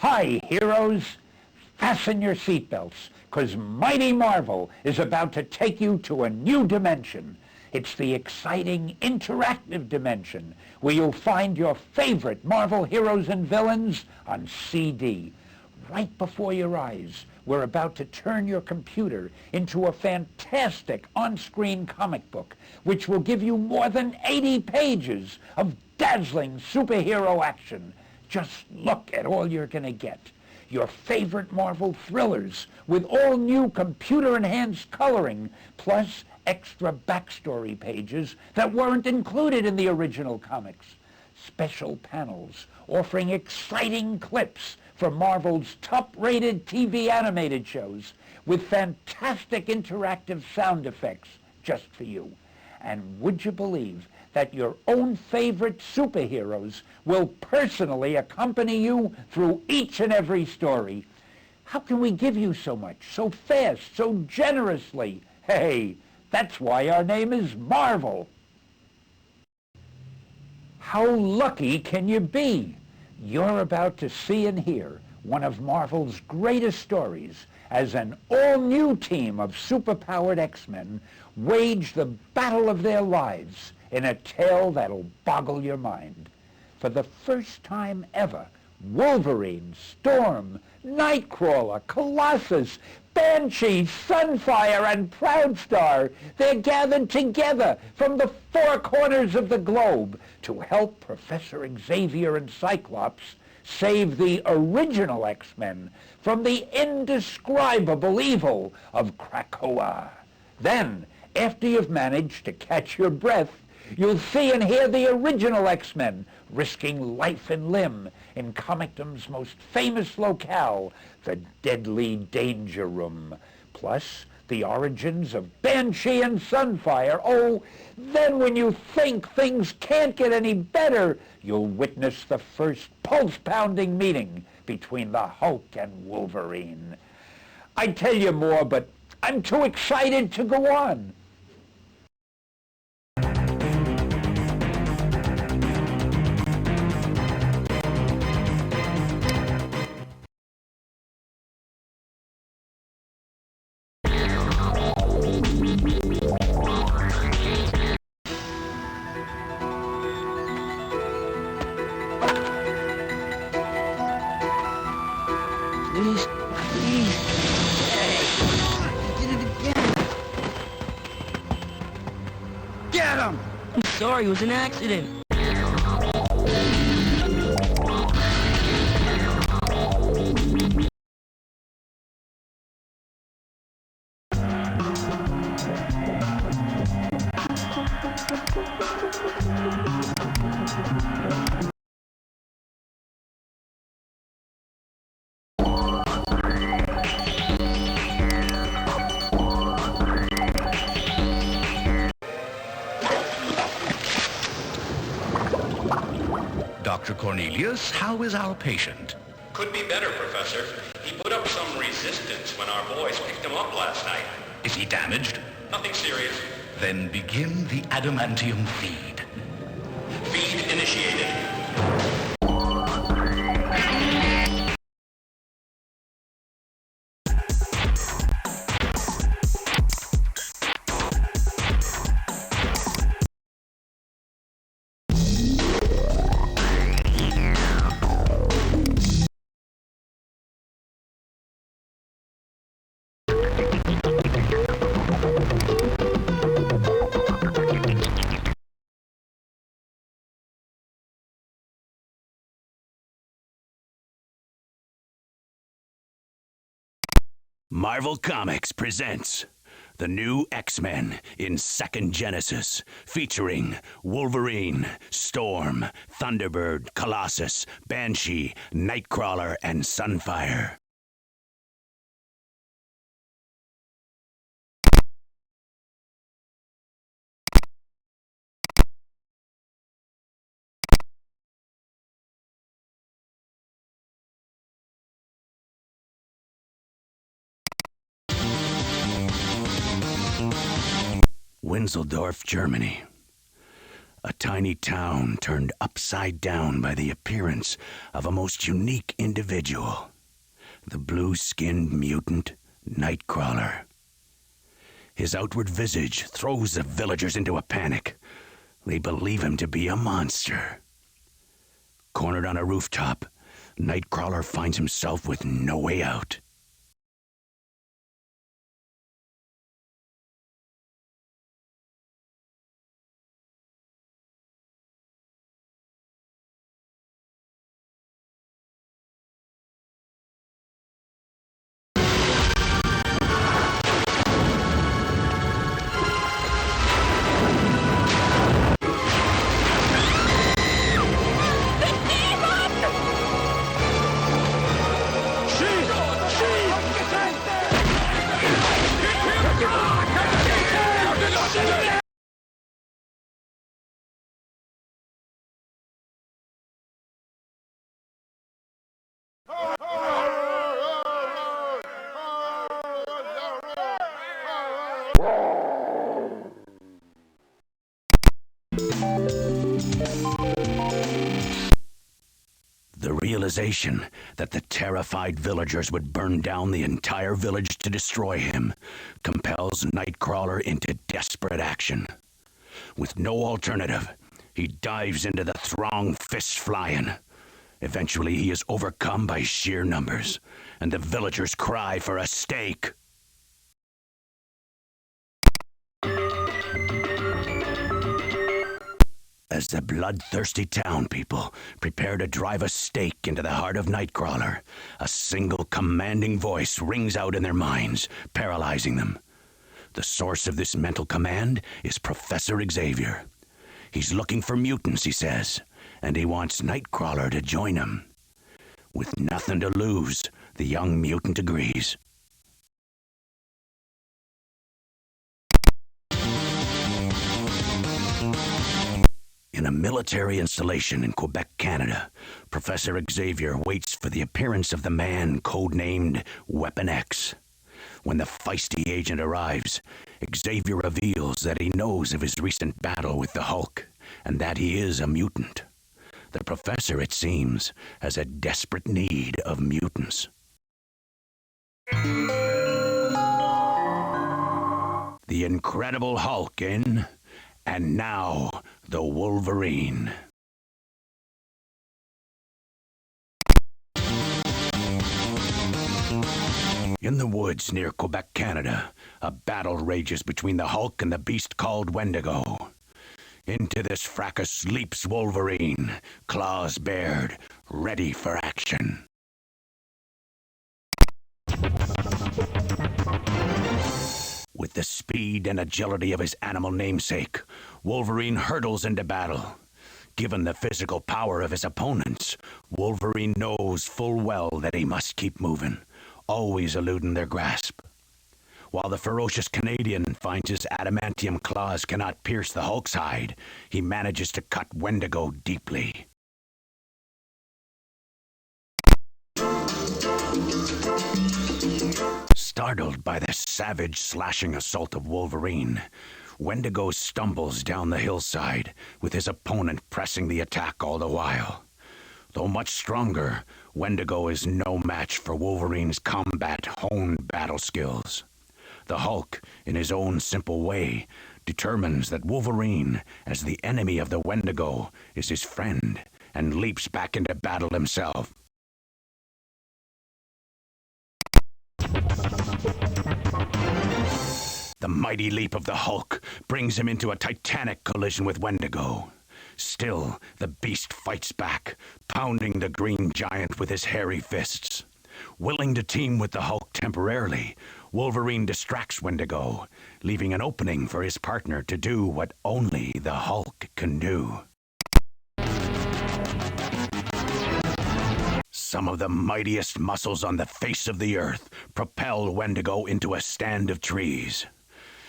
Hi, heroes. Fasten your seatbelts, because Mighty Marvel is about to take you to a new dimension. It's the exciting, interactive dimension where you'll find your favorite Marvel heroes and villains on CD. Right before your eyes, we're about to turn your computer into a fantastic on-screen comic book, which will give you more than 80 pages of dazzling superhero action. Just look at all you're going to get. Your favorite Marvel thrillers with all new computer-enhanced coloring, plus extra backstory pages that weren't included in the original comics. Special panels offering exciting clips from Marvel's top-rated TV animated shows with fantastic interactive sound effects just for you. And would you believe that your own favorite superheroes will personally accompany you through each and every story? How can we give you so much, so fast, so generously? Hey, that's why our name is Marvel. How lucky can you be? You're about to see and hear one of Marvel's greatest stories as an all-new team of superpowered X-Men wage the battle of their lives in a tale that'll boggle your mind. For the first time ever, Wolverine, Storm, Nightcrawler, Colossus, Banshee, Sunfire, and Proudstar, they're gathered together from the four corners of the globe to help Professor Xavier and Cyclops save the original X-Men from the indescribable evil of Krakoa. Then, after you've managed to catch your breath, you'll see and hear the original X-Men risking life and limb in comicdom's most famous locale, the Deadly Danger Room. Plus, the origins of Banshee and Sunfire. Oh, then when you think things can't get any better, you'll witness the first pulse-pounding meeting between the Hulk and Wolverine. I'd tell you more, but I'm too excited to go on. Please, please. I did it again. Get him! I'm sorry, it was an accident. Dr. Cornelius, how is our patient? Could be better, Professor. He put up some resistance when our boys picked him up last night. Is he damaged? Nothing serious. Then begin the adamantium feed. Feed initiated. Marvel Comics presents the new X-Men in Second Genesis, featuring Wolverine, Storm, Thunderbird, Colossus, Banshee, Nightcrawler, and Sunfire. Winseldorf, Germany. A tiny town turned upside down by the appearance of a most unique individual. The blue-skinned mutant Nightcrawler. His outward visage throws the villagers into a panic. They believe him to be a monster. Cornered on a rooftop, Nightcrawler finds himself with no way out. The realization that the terrified villagers would burn down the entire village to destroy him compels Nightcrawler into desperate action. With no alternative, he dives into the throng, fists flying. Eventually, he is overcome by sheer numbers, and the villagers cry for a stake. As the bloodthirsty town people prepare to drive a stake into the heart of Nightcrawler, a single commanding voice rings out in their minds, paralyzing them. The source of this mental command is Professor Xavier. He's looking for mutants, he says, and he wants Nightcrawler to join him. With nothing to lose, the young mutant agrees. In a military installation in Quebec, Canada, Professor Xavier waits for the appearance of the man codenamed Weapon X. When the feisty agent arrives, Xavier reveals that he knows of his recent battle with the Hulk, and that he is a mutant. The professor, it seems, has a desperate need of mutants. The Incredible Hulk in And Now the Wolverine. In the woods near Quebec, Canada, a battle rages between the Hulk and the beast called Wendigo. Into this fracas leaps Wolverine, claws bared, ready for action. With the speed and agility of his animal namesake, Wolverine hurtles into battle. Given the physical power of his opponents, Wolverine knows full well that he must keep moving, always eluding their grasp. While the ferocious Canadian finds his adamantium claws cannot pierce the Hulk's hide, he manages to cut Wendigo deeply. Startled by the savage slashing assault of Wolverine, Wendigo stumbles down the hillside, with his opponent pressing the attack all the while. Though much stronger, Wendigo is no match for Wolverine's combat-honed battle skills. The Hulk, in his own simple way, determines that Wolverine, as the enemy of the Wendigo, is his friend, and leaps back into battle himself. The mighty leap of the Hulk brings him into a titanic collision with Wendigo. Still, the beast fights back, pounding the green giant with his hairy fists. Willing to team with the Hulk temporarily, Wolverine distracts Wendigo, leaving an opening for his partner to do what only the Hulk can do. Some of the mightiest muscles on the face of the earth propel Wendigo into a stand of trees.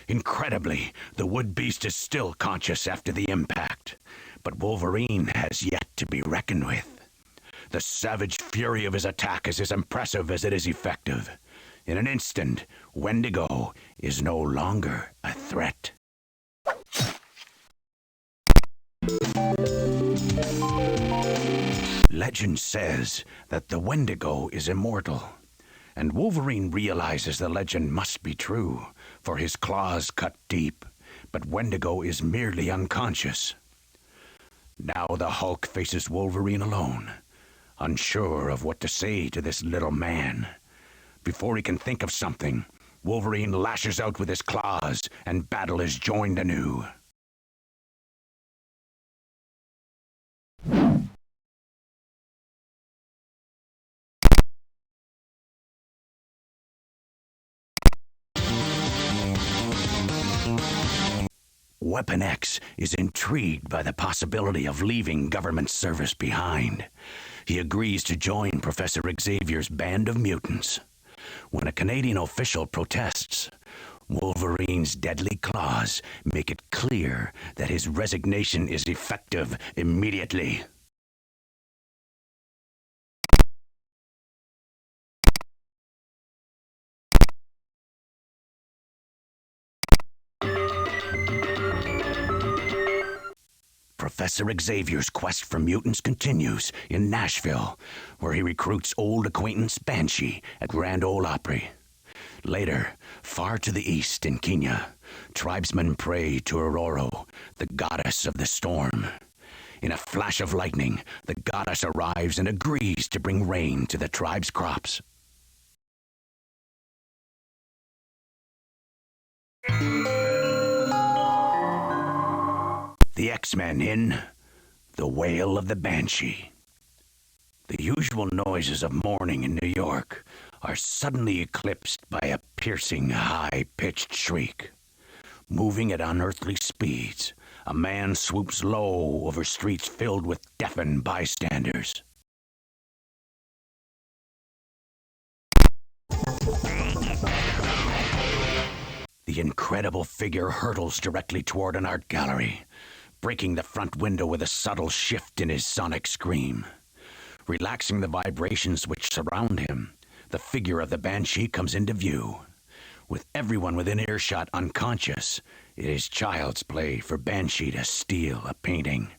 Incredibly, the wood beast is still conscious after the impact, but Wolverine has yet to be reckoned with. The savage fury of his attack is as impressive as it is effective. In an instant, Wendigo is no longer a threat. Legend says that the Wendigo is immortal, and Wolverine realizes the legend must be true, for his claws cut deep, but Wendigo is merely unconscious. Now the Hulk faces Wolverine alone, unsure of what to say to this little man. Before he can think of something, Wolverine lashes out with his claws, and battle is joined anew. Weapon X is intrigued by the possibility of leaving government service behind. He agrees to join Professor Xavier's band of mutants. When a Canadian official protests, Wolverine's deadly claws make it clear that his resignation is effective immediately. Professor Xavier's quest for mutants continues in Nashville, where he recruits old acquaintance Banshee at Grand Ole Opry. Later, far to the east in Kenya, tribesmen pray to Aurora, the goddess of the storm. In a flash of lightning, the goddess arrives and agrees to bring rain to the tribe's crops. The X-Men in The Wail of the Banshee. The usual noises of morning in New York are suddenly eclipsed by a piercing, high-pitched shriek. Moving at unearthly speeds, a man swoops low over streets filled with deafened bystanders. The incredible figure hurtles directly toward an art gallery, breaking the front window with a subtle shift in his sonic scream. Relaxing the vibrations which surround him, the figure of the Banshee comes into view. With everyone within earshot unconscious, it is child's play for Banshee to steal a painting.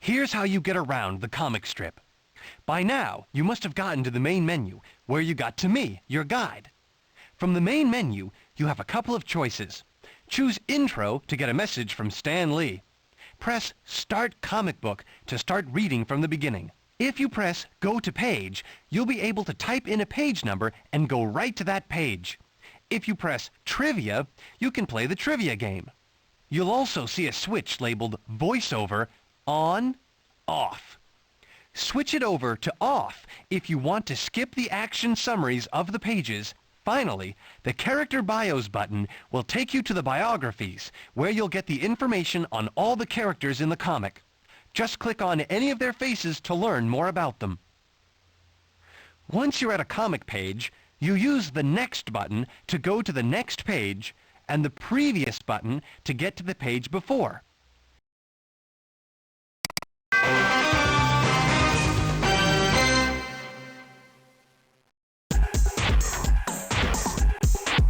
Here's how you get around the comic strip. By now, you must have gotten to the main menu, where you got to me, your guide. From the main menu, you have a couple of choices. Choose Intro to get a message from Stan Lee. Press Start Comic Book to start reading from the beginning. If you press Go to Page, you'll be able to type in a page number and go right to that page. If you press Trivia, you can play the trivia game. You'll also see a switch labeled VoiceOver On, Off. Switch it over to Off if you want to skip the action summaries of the pages. Finally, the Character Bios button will take you to the biographies, where you'll get the information on all the characters in the comic. Just click on any of their faces to learn more about them. Once you're at a comic page, you use the Next button to go to the next page, and the Previous button to get to the page before.